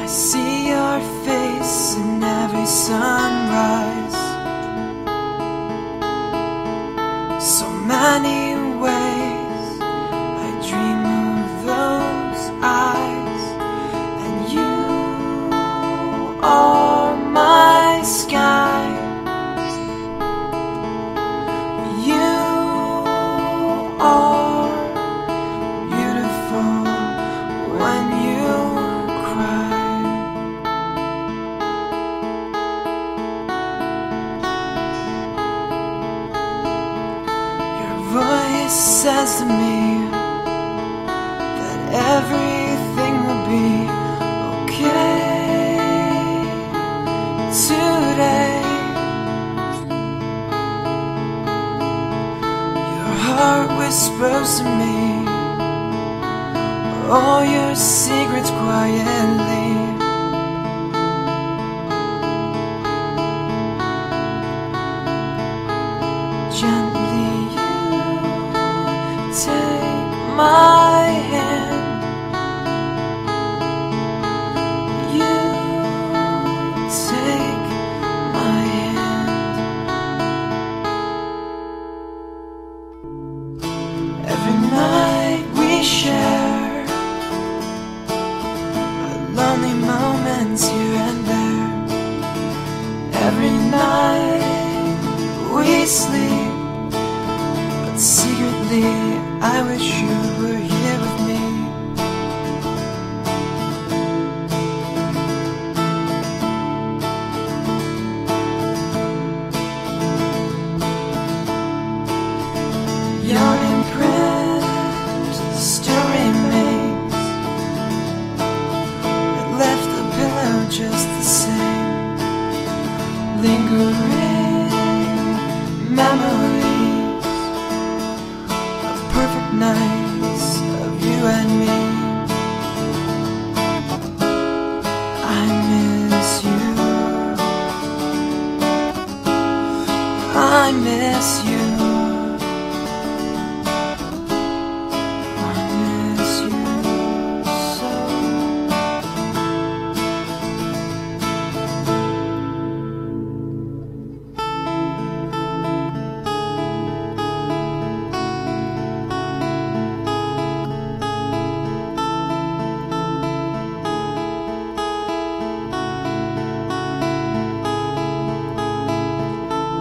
see your face in every sunrise. So many ways I dream of those eyes, and you are my sky. You are beautiful when you cry. Your voice says to me that everything will be okay today. Your heart whispers to me all your secrets quietly. Gently you take my hand. You take my hand. Every night we share lonely moments here and there. Every night we sleep, but secretly I wish you were here with me. Your imprint still remains. It left the pillow just the same. Lingering memories of perfect nights of you and me. I miss you. I miss you. I miss you so.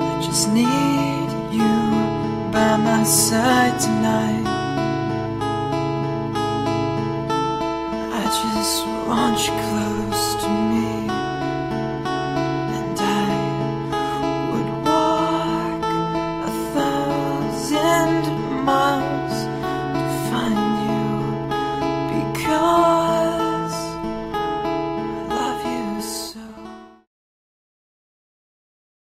I just need you by my side tonight. I just want you close.